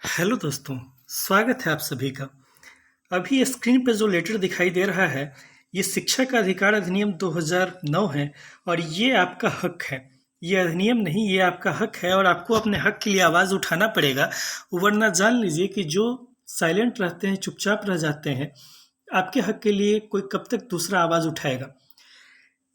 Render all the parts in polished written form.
Hello दोस्तों, स्वागत है आप सभी का। अभी स्क्रीन पे जो लेटर दिखाई दे रहा है, ये शिक्षा का अधिकार अधिनियम 2009 है और ये आपका हक है। ये अधिनियम नहीं, ये आपका हक है और आपको अपने हक के लिए आवाज़ उठाना पड़ेगा। वरना जान लीजिए कि जो साइलेंट रहते हैं, चुपचाप रह जाते हैं, आपके हक के लिए कोई कब तक दूसरा आवाज़ उठाएगा।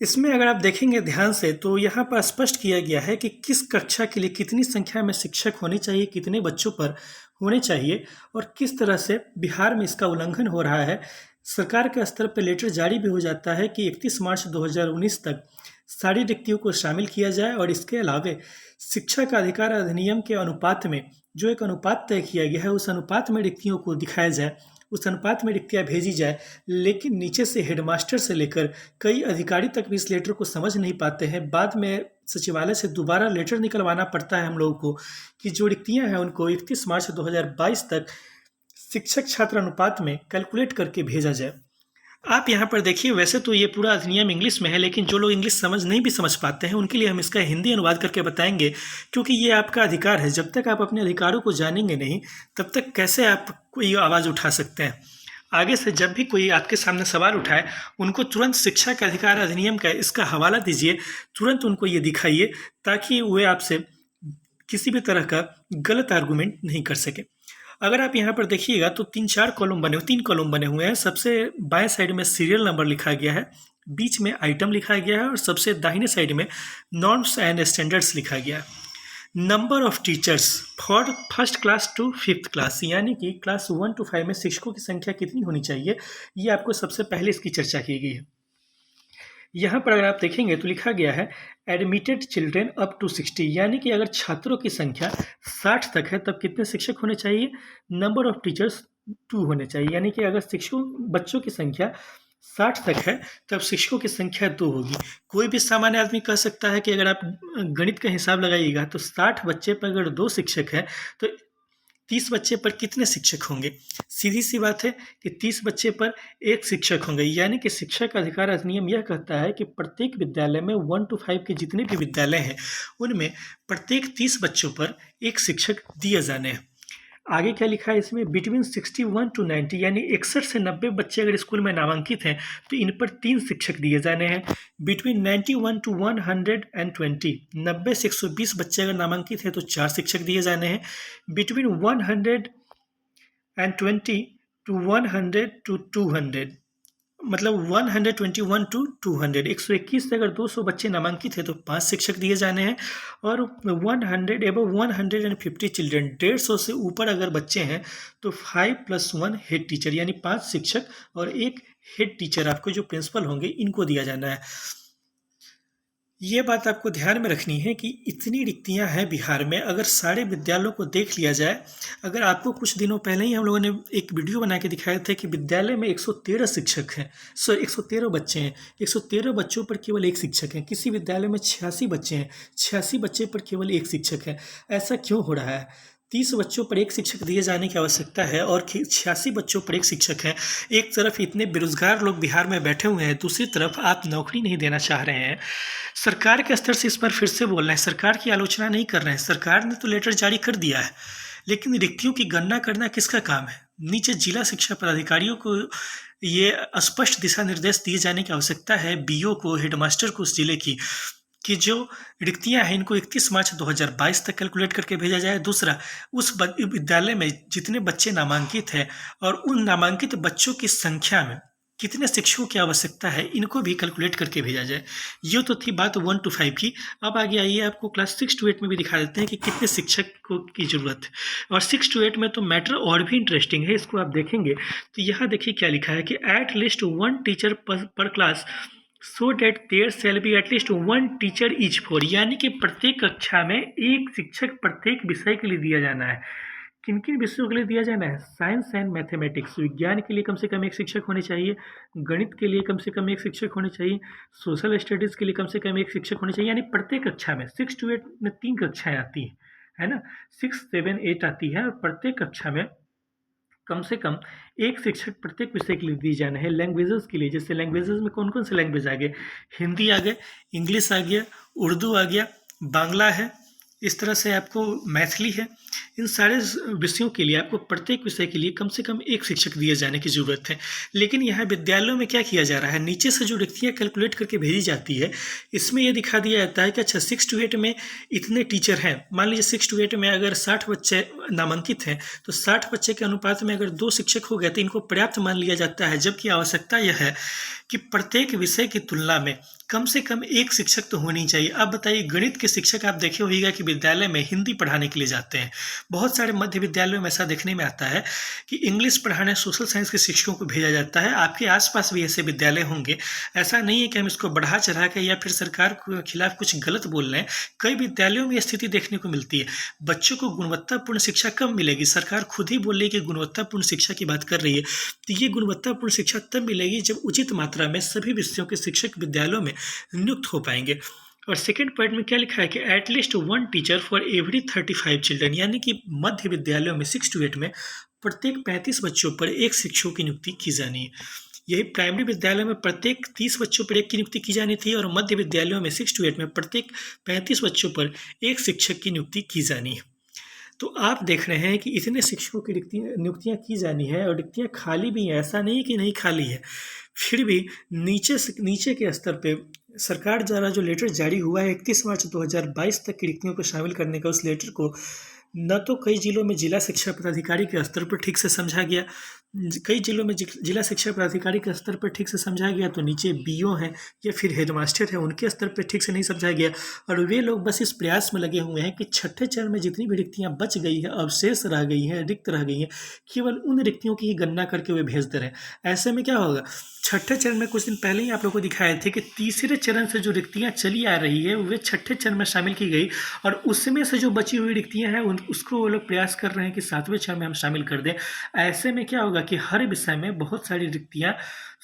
इसमें अगर आप देखेंगे ध्यान से तो यहाँ पर स्पष्ट किया गया है कि किस कक्षा के लिए कितनी संख्या में शिक्षक होने चाहिए, कितने बच्चों पर होने चाहिए और किस तरह से बिहार में इसका उल्लंघन हो रहा है। सरकार के स्तर पर लेटर जारी भी हो जाता है कि 31 मार्च 2019 तक सारी रिक्तियों को शामिल किया जाए और इसके अलावे शिक्षा का अधिकार अधिनियम के अनुपात में जो एक अनुपात तय किया गया है, उस अनुपात में रिक्तियों को दिखाया जाए, उस अनुपात में रिक्तियाँ भेजी जाए। लेकिन नीचे से हेडमास्टर से लेकर कई अधिकारी तक भी इस लेटर को समझ नहीं पाते हैं। बाद में सचिवालय से दोबारा लेटर निकलवाना पड़ता है हम लोगों को कि जो रिक्तियाँ हैं उनको 31 मार्च 2022 तक शिक्षक छात्र अनुपात में कैलकुलेट करके भेजा जाए। आप यहाँ पर देखिए, वैसे तो ये पूरा अधिनियम इंग्लिश में है, लेकिन जो लोग इंग्लिश नहीं भी समझ पाते हैं उनके लिए हम इसका हिंदी अनुवाद करके बताएंगे, क्योंकि ये आपका अधिकार है। जब तक आप अपने अधिकारों को जानेंगे नहीं, तब तक कैसे आप कोई आवाज़ उठा सकते हैं। आगे से जब भी कोई आपके सामने सवाल उठाए, उनको तुरंत शिक्षा के अधिकार अधिनियम का इसका हवाला दीजिए, तुरंत उनको ये दिखाइए, ताकि वे आपसे किसी भी तरह का गलत आर्गूमेंट नहीं कर सके। अगर आप यहाँ पर देखिएगा तो 3 कॉलम बने हुए हैं। सबसे बाएं साइड में सीरियल नंबर लिखा गया है, बीच में आइटम लिखा गया है और सबसे दाहिने साइड में नॉर्म्स एंड स्टैंडर्ड्स लिखा गया है। Number of teachers for first class to fifth class, यानी कि क्लास 1 to 5 में शिक्षकों की संख्या कितनी होनी चाहिए, ये आपको सबसे पहले इसकी चर्चा की गई है। यहाँ पर अगर आप देखेंगे तो लिखा गया है एडमिटेड चिल्ड्रेन अप टू 60, यानी कि अगर छात्रों की संख्या 60 तक है तब कितने शिक्षक होने चाहिए। नंबर ऑफ टीचर्स 2 होने चाहिए, यानी कि अगर बच्चों की संख्या 60 तक है तब शिक्षकों की संख्या 2 होगी। कोई भी सामान्य आदमी कह सकता है कि अगर आप गणित का हिसाब लगाइएगा तो 60 बच्चे पर अगर 2 शिक्षक हैं तो 30 बच्चे पर कितने शिक्षक होंगे। सीधी सी बात है कि 30 बच्चे पर 1 शिक्षक होंगे, यानी कि शिक्षा का अधिकार अधिनियम यह कहता है कि प्रत्येक विद्यालय में 1 to 5 के जितने भी विद्यालय हैं उनमें प्रत्येक 30 बच्चों पर 1 शिक्षक दिए जाने हैं। आगे क्या लिखा है इसमें, बिटवीन 61 to 90, यानी 61 से 90 बच्चे अगर स्कूल में नामांकित हैं तो इन पर 3 शिक्षक दिए जाने हैं। बिटवीन 91 to 120, 90 से 120 बच्चे अगर नामांकित हैं तो 4 शिक्षक दिए जाने हैं। बिटवीन 120 to 100 to 200, मतलब 121 to 200, 121 से अगर 200 बच्चे नामांकित है तो 5 शिक्षक दिए जाने हैं। और 100 एबव 150 चिल्ड्रन, 150 से ऊपर अगर बच्चे हैं तो 5+1 हेड टीचर, यानी 5 शिक्षक और 1 हेड टीचर आपको जो प्रिंसिपल होंगे इनको दिया जाना है। ये बात आपको ध्यान में रखनी है कि इतनी रिक्तियां हैं बिहार में। अगर सारे विद्यालयों को देख लिया जाए, अगर आपको कुछ दिनों पहले ही हम लोगों ने एक वीडियो बना के दिखाए थे कि विद्यालय में 113 शिक्षक हैं, 113 बच्चे हैं, 113 बच्चों पर केवल 1 शिक्षक है। किसी विद्यालय में 86 बच्चे हैं, 86 बच्चे पर केवल 1 शिक्षक है। ऐसा क्यों हो रहा है। 30 बच्चों पर 1 शिक्षक दिए जाने की आवश्यकता है और 86 बच्चों पर 1 शिक्षक है। एक तरफ इतने बेरोजगार लोग बिहार में बैठे हुए हैं, दूसरी तरफ आप नौकरी नहीं देना चाह रहे हैं। सरकार के स्तर से इस पर फिर से बोल रहे हैं, सरकार की आलोचना नहीं कर रहे हैं। सरकार ने तो लेटर जारी कर दिया है, लेकिन रिक्तियों की गणना करना किसका काम है। नीचे जिला शिक्षा पदाधिकारियों को ये स्पष्ट दिशा निर्देश दिए जाने की आवश्यकता है, बीओ को, हेडमास्टर को उस जिले की, कि जो रिक्तियां हैं इनको 31 मार्च 2022 तक कैलकुलेट करके भेजा जाए। दूसरा, उस विद्यालय में जितने बच्चे नामांकित हैं और उन नामांकित बच्चों की संख्या में कितने शिक्षकों की आवश्यकता है, इनको भी कैलकुलेट करके भेजा जाए। ये तो थी बात 1 to 5 की। अब आगे आइए, आपको क्लास 6 to 8 में भी दिखा देते हैं कि कितने शिक्षकों की ज़रूरत है। और 6 to 8 में तो मैटर और भी इंटरेस्टिंग है, इसको आप देखेंगे तो यहाँ देखिए क्या लिखा है कि at least 1 teacher per class so that there shall be at least 1 teacher each for, यानी कि प्रत्येक कक्षा में 1 शिक्षक प्रत्येक विषय के लिए दिया जाना है। किन किन विषयों के लिए दिया जाना है, साइंस एंड मैथमेटिक्स, विज्ञान के लिए कम से कम 1 शिक्षक होने चाहिए, गणित के लिए कम से कम 1 शिक्षक होने चाहिए, सोशल स्टडीज़ के लिए कम से कम 1 शिक्षक होने चाहिए। यानी प्रत्येक कक्षा में 6 to 8 में 3 कक्षाएँ आती हैं, है ना, 6, 7, 8 आती है और प्रत्येक कक्षा में कम से कम 1 शिक्षक प्रत्येक विषय के लिए दिए जाने हैं। लैंग्वेजेस के लिए, जैसे लैंग्वेजेस में कौन कौन से लैंग्वेज आ गए, हिंदी आ गए, इंग्लिश आ गया, उर्दू आ गया, बांग्ला है, इस तरह से आपको मैथिली है, इन सारे विषयों के लिए आपको प्रत्येक विषय के लिए कम से कम एक शिक्षक दिए जाने की ज़रूरत है। लेकिन यहाँ विद्यालयों में क्या किया जा रहा है, नीचे से जो रिक्तियाँ कैलकुलेट करके भेजी जाती है, इसमें ये दिखा दिया जाता है कि अच्छा 6 to 8 में इतने टीचर हैं। मान लीजिए 6 to 8 में अगर 60 बच्चे नामांकित हैं, तो 60 बच्चे के अनुपात में अगर 2 शिक्षक हो गए तो इनको पर्याप्त मान लिया जाता है, जबकि आवश्यकता यह है कि प्रत्येक विषय की तुलना में कम से कम एक शिक्षक तो होनी चाहिए। अब बताइए, गणित के शिक्षक आप देखे होइएगा कि विद्यालय में हिंदी पढ़ाने के लिए जाते हैं। बहुत सारे मध्य विद्यालयों में ऐसा देखने में आता है कि इंग्लिश पढ़ाने सोशल साइंस के शिक्षकों को भेजा जाता है। आपके आसपास भी ऐसे विद्यालय होंगे। ऐसा नहीं है कि हम इसको बढ़ा चढ़ा के या फिर सरकार के खिलाफ कुछ गलत बोल रहे हैं। कई विद्यालयों में स्थिति देखने को मिलती है, बच्चों को गुणवत्तापूर्ण शिक्षा कब मिलेगी। सरकार खुद ही बोल रही है कि गुणवत्तापूर्ण शिक्षा की बात कर रही है, तो ये गुणवत्तापूर्ण शिक्षा तब मिलेगी जब उचित मात्रा में सभी विषयों के शिक्षक विद्यालयों में नियुक्त हो पाएंगे। और सेकेंड पॉइंट में क्या लिखा है कि at least 1 teacher for every 35 children, यानी कि मध्य विद्यालयों में 6 to 8 में प्रत्येक 35 बच्चों पर एक शिक्षक की नियुक्ति की जानी है। यही प्राइमरी विद्यालयों में प्रत्येक 30 बच्चों पर एक की नियुक्ति की जानी थी, और मध्य विद्यालयों में 6 to 8 में प्रत्येक 35 बच्चों पर एक शिक्षक की नियुक्ति की जानी है। तो आप देख रहे हैं कि इतने शिक्षकों की नियुक्तियाँ की जानी है, और रिक्तियाँ खाली भी हैं, ऐसा नहीं कि नहीं खाली है। फिर भी नीचे के स्तर पे सरकार द्वारा जो लेटर जारी हुआ है 31 मार्च 2022 तक की रिक्तियों को शामिल करने का, उस लेटर को न तो कई जिलों में जिला शिक्षा पदाधिकारी के स्तर पर ठीक से समझा गया, कई जिलों में जिला शिक्षा पदाधिकारी के स्तर पर ठीक से समझा गया, तो नीचे बीओ हैं या फिर हेडमास्टर है, उनके स्तर पर ठीक से नहीं समझा गया। और वे लोग बस इस प्रयास में लगे हुए हैं कि छठे चरण में जितनी भी रिक्तियाँ बच गई है, अवशेष रह गई हैं, रिक्त रह गई हैं, केवल उन रिक्तियों की ही गणना करके वे भेज दे रहे हैं। ऐसे में क्या होगा, छठे चरण में कुछ दिन पहले ही आप लोगों को दिखाए थे कि तीसरे चरण से जो रिक्तियाँ चली आ रही है वे छठे चरण में शामिल की गई, और उसमें से जो बची हुई रिक्तियाँ हैं उसको वो लोग प्रयास कर रहे हैं कि 7वें चरण में हम शामिल कर दें। ऐसे में क्या होगा कि हर विषय में बहुत सारी रिक्तियाँ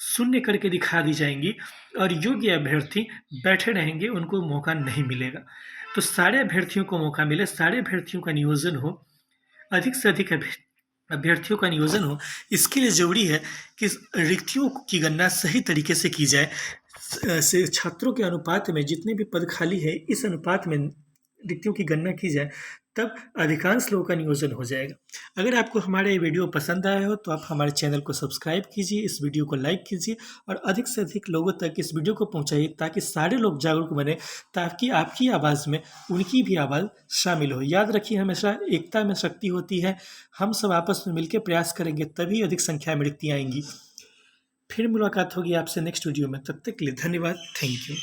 शून्य करके दिखा दी जाएंगी, और योग्य अभ्यर्थी बैठे रहेंगे, उनको मौका नहीं मिलेगा। तो सारे अभ्यर्थियों को मौका मिले, सारे अभ्यर्थियों का नियोजन हो, अधिक से अधिक अभ्यर्थियों का नियोजन हो। इसके लिए ज़रूरी है कि रिक्तियों की गणना सही तरीके से की जाए। से छात्रों के अनुपात में जितने भी पद खाली है, इस अनुपात में रिक्तियों की गणना की जाए, तब अधिकांश लोगों का नियोजन हो जाएगा। अगर आपको हमारा ये वीडियो पसंद आया हो तो आप हमारे चैनल को सब्सक्राइब कीजिए, इस वीडियो को लाइक कीजिए, और अधिक से अधिक लोगों तक इस वीडियो को पहुंचाइए, ताकि सारे लोग जागरूक बने, ताकि आपकी आवाज़ में उनकी भी आवाज़ शामिल हो। याद रखिए, हमेशा एकता में शक्ति होती है। हम सब आपस में मिलकर प्रयास करेंगे, तभी अधिक संख्या में रिक्तियाँ आएंगी। फिर मुलाकात होगी आपसे नेक्स्ट वीडियो में, तब तक के लिए धन्यवाद। Thank you.